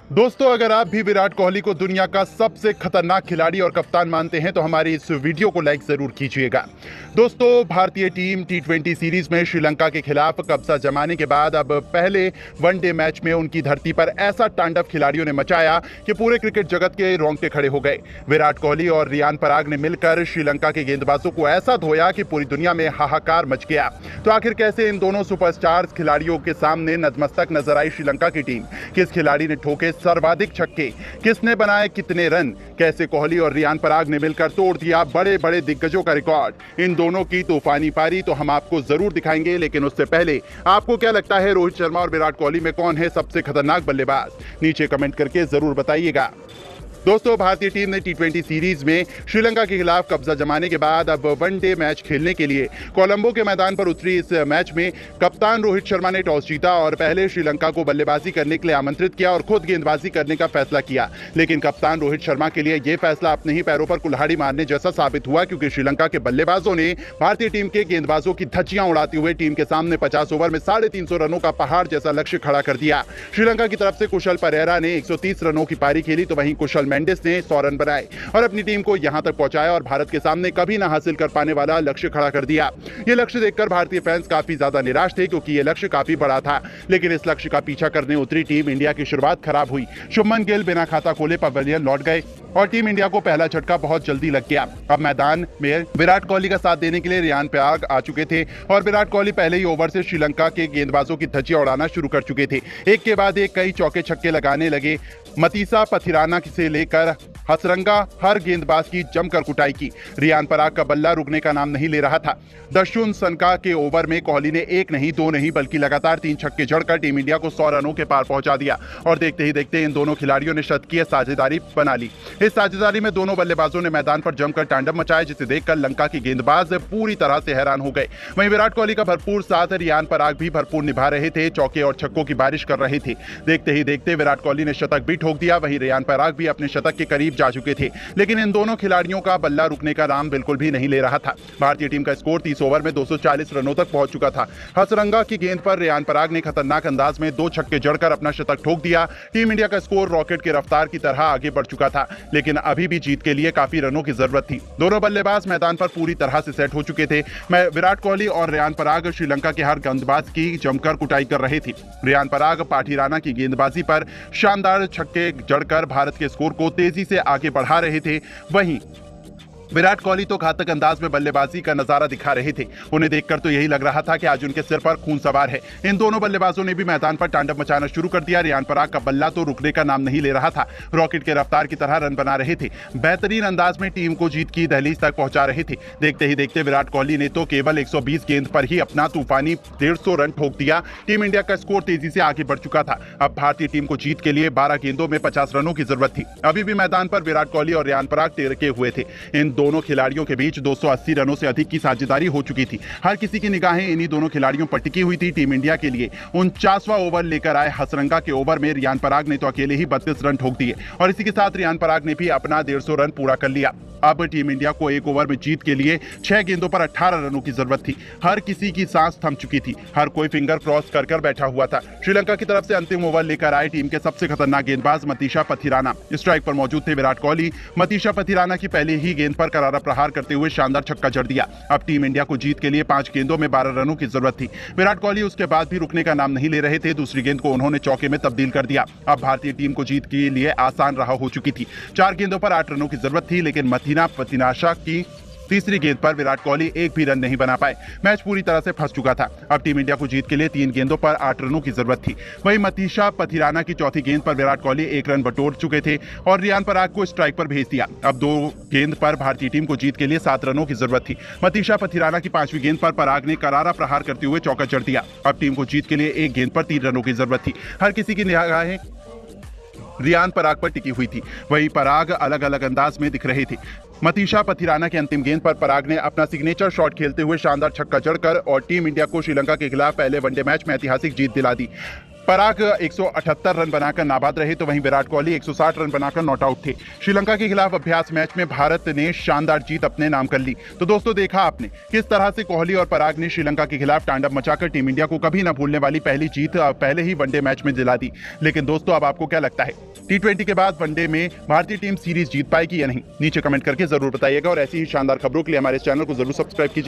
दोस्तों, अगर आप भी विराट कोहली को दुनिया का सबसे खतरनाक खिलाड़ी और कप्तान मानते हैं तो हमारी इस वीडियो को लाइक जरूर कीजिएगा। दोस्तों, भारतीय टीम टी20 सीरीज में श्रीलंका के खिलाफ कब्जा जमाने के बाद अब पहले वनडे मैच में उनकी धरती पर ऐसा तांडव खिलाड़ियों ने मचाया कि पूरे क्रिकेट जगत के रोंगटे खड़े हो गए। विराट कोहली और रियान पराग ने मिलकर श्रीलंका के गेंदबाजों को ऐसा धोया कि पूरी दुनिया में हाहाकार मच गया। तो आखिर कैसे इन दोनों सुपरस्टार्स खिलाड़ियों के सामने नतमस्तक नजर आई श्रीलंका की टीम? किस खिलाड़ी ने ठोके सर्वाधिक छक्के, किसने बनाए कितने रन, कैसे कोहली और रियान पराग ने मिलकर तोड़ दिया बड़े बड़े दिग्गजों का रिकॉर्ड? इन दोनों की तूफानी पारी तो हम आपको जरूर दिखाएंगे, लेकिन उससे पहले आपको क्या लगता है रोहित शर्मा और विराट कोहली में कौन है सबसे खतरनाक बल्लेबाज? नीचे कमेंट करके जरूर बताइएगा। दोस्तों, भारतीय टीम ने टी20 सीरीज में श्रीलंका के खिलाफ कब्जा जमाने के बाद अब वनडे मैच खेलने के लिए कोलंबो के मैदान पर उतरी। इस मैच में कप्तान रोहित शर्मा ने टॉस जीता और पहले श्रीलंका को बल्लेबाजी करने के लिए आमंत्रित किया और खुद गेंदबाजी करने का फैसला किया। लेकिन कप्तान रोहित शर्मा के लिए यह फैसला अपने ही पैरों पर कुल्हाड़ी मारने जैसा साबित हुआ, क्योंकि श्रीलंका के बल्लेबाजों ने भारतीय टीम के गेंदबाजों की धज्जियां उड़ाते हुए टीम के सामने 50 ओवर में 350 रनों का पहाड़ जैसा लक्ष्य खड़ा कर दिया। श्रीलंका की तरफ से कुशल परेरा ने 130 रनों की पारी खेली, तो वहीं कुशल मेंडिस ने 100 रन बनाए और अपनी टीम को यहां तक पहुंचाया और भारत के सामने कभी ना हासिल कर पाने वाला लक्ष्य खड़ा कर दिया। यह लक्ष्य देखकर भारतीय फैंस काफी ज्यादा निराश थे, क्योंकि यह लक्ष्य काफी बड़ा था। लेकिन इस लक्ष्य का पीछा करने उतरी टीम इंडिया की शुरुआत खराब हुई। शुभमन गिल बिना खाता खोले पवेलियन लौट गए और टीम इंडिया को पहला झटका बहुत जल्दी लग गया। अब मैदान में विराट कोहली का साथ देने के लिए रियान पराग आ चुके थे और विराट कोहली पहले ही ओवर से श्रीलंका के गेंदबाजों की धज्जियां उड़ाना शुरू कर चुके थे। एक के बाद एक कई चौके छक्के लगाने लगे। मतीसा पथिराना से लेकर हसरंगा हर गेंदबाज की जमकर कुटाई की। रियान पराग का बल्ला रुकने का नाम नहीं ले रहा था। दशुन सनका के ओवर में कोहली ने एक नहीं दो नहीं बल्कि लगातार 3 छक्के जड़कर टीम इंडिया को 100 रनों के पार पहुंचा दिया और देखते ही देखते इन दोनों खिलाड़ियों ने शतकीय साझेदारी बना ली। इस साझेदारी में दोनों बल्लेबाजों ने मैदान पर जमकर तांडव मचाया, जिसे देखकर लंका के गेंदबाज पूरी तरह से हैरान हो गए। वहीं विराट कोहली का भरपूर साथ रियान पराग भी भरपूर निभा रहे थे, चौके और छक्कों की बारिश कर रहे थे। देखते ही देखते विराट कोहली ने शतक भी ठोक दिया, वहीं रियान पराग भी अपने शतक के करीब जा चुके थे। लेकिन इन दोनों खिलाड़ियों का बल्ला रुकने का नाम बिल्कुल भी नहीं ले रहा था। भारतीय टीम का स्कोर 30 ओवर में 240 रनों तक पहुंच चुका था। हसरंगा की गेंद पर रियान पराग ने खतरनाक अंदाज में 2 छक्के जड़कर अपना शतक ठोक दिया। टीम इंडिया का स्कोर रॉकेट की रफ्तार की तरह आगे बढ़ चुका था, लेकिन अभी भी जीत के लिए काफी रनों की जरूरत थी। दोनों बल्लेबाज मैदान पर पूरी तरह से सेट हो चुके थे। विराट कोहली और रियान पराग श्रीलंका के हर गेंदबाज की जमकर कुटाई कर रहे थे। रियान पराग पाठीराना की गेंदबाजी पर शानदार छक्के जड़कर भारत के स्कोर को तेजी से आगे बढ़ा रहे थे। वहीं विराट कोहली तो घातक अंदाज में बल्लेबाजी का नजारा दिखा रहे थे। उन्हें देखकर तो यही लग रहा था कि आज उनके सिर पर खून सवार है। इन दोनों बल्लेबाजों ने भी मैदान पर तांडव मचाना शुरू कर दिया। रियान पराग का बल्ला तो रुकने का नाम नहीं ले रहा था, रॉकेट के रफ्तार की तरह रन बना रहे थे। बेहतरीन अंदाज में टीम को जीत की दहलीज तक पहुंचा रहे थे। देखते ही देखते विराट कोहली ने तो केवल 120 गेंद पर ही अपना तूफानी 150 रन ठोक दिया। टीम इंडिया का स्कोर तेजी से आगे बढ़ चुका था। अब भारतीय टीम को जीत के लिए 12 गेंदों में 50 रनों की जरूरत थी। अभी भी मैदान पर विराट कोहली और रियान पराग टिके हुए थे। इन दोनों खिलाड़ियों के बीच 280 रनों से अधिक की साझेदारी हो चुकी थी। हर किसी की निगाहें इन्हीं दोनों खिलाड़ियों पर टिकी हुई थी। टीम इंडिया के लिए 49वां ओवर लेकर आए हसरंगा के ओवर में रियान पराग ने तो अकेले ही 32 रन ठोक दिए और इसी के साथ रियान पराग ने भी अपना 150 रन पूरा कर लिया। अब टीम इंडिया को एक ओवर में जीत के लिए 6 गेंदों पर 18 रनों की जरूरत थी। हर किसी की सांस थम चुकी थी। हर कोई फिंगर क्रॉस कर कर बैठा हुआ था। श्रीलंका की तरफ से अंतिम ओवर लेकर आए टीम के सबसे खतरनाक गेंदबाज मतीसा पथिराना स्ट्राइक पर मौजूद थे। विराट कोहली मतीसा पथिराना की पहले ही गेंद पर करारा प्रहार करते हुए शानदार छक्का जड़ दिया। अब टीम इंडिया को जीत के लिए 5 गेंदों में 12 रनों की जरूरत थी। विराट कोहली उसके बाद भी रुकने का नाम नहीं ले रहे थे। दूसरी गेंद को उन्होंने चौके में तब्दील कर दिया। अब भारतीय टीम को जीत के लिए आसान राह हो चुकी थी। 4 गेंदों पर 8 रनों की जरूरत थी, लेकिन मतीना पथिनाशा की तीसरी गेंद पर विराट कोहली एक भी रन नहीं बना पाए। मैच पूरी तरह से फंस चुका था। अब टीम इंडिया को जीत के लिए 3 गेंदों पर 8 रनों की जरूरत थी। वहीं मतीसा पथिराना की चौथी गेंद पर विराट कोहली 1 रन बटोर चुके थे और रियान पराग को स्ट्राइक पर भेज दिया। अब 2 गेंद पर भारतीय टीम को जीत के लिए 7 रनों की जरूरत थी। मतीसा पथिराना की 5वीं गेंद पर पराग ने करारा प्रहार करते हुए चौका जड़ दिया। अब टीम को जीत के लिए 1 गेंद पर 3 रनों की जरूरत थी। हर किसी की निगाहें रियान पराग पर टिकी हुई थी। वहीं पराग अलग अलग अंदाज में दिख रहे थे। मतीसा पथिराना की अंतिम गेंद पर पराग ने अपना सिग्नेचर शॉट खेलते हुए शानदार छक्का जड़कर और टीम इंडिया को श्रीलंका के खिलाफ पहले वनडे मैच में ऐतिहासिक जीत दिला दी। पराग 178 रन बनाकर नाबाद रहे, तो वहीं विराट कोहली 160 रन बनाकर नॉट आउट थे। श्रीलंका के खिलाफ अभ्यास मैच में भारत ने शानदार जीत अपने नाम कर ली। तो दोस्तों, देखा आपने किस तरह से कोहली और पराग ने श्रीलंका के खिलाफ तांडव मचाकर टीम इंडिया को कभी न भूलने वाली पहली जीत पहले ही वनडे मैच में दिला दी। लेकिन दोस्तों, अब आपको क्या लगता है, T20 के बाद वनडे में भारतीय टीम सीरीज जीत पाएगी या नहीं? नीचे कमेंट करके जरूर बताइएगा और ऐसी ही शानदार खबरों के लिए हमारे चैनल को जरूर सब्सक्राइब कीजिए।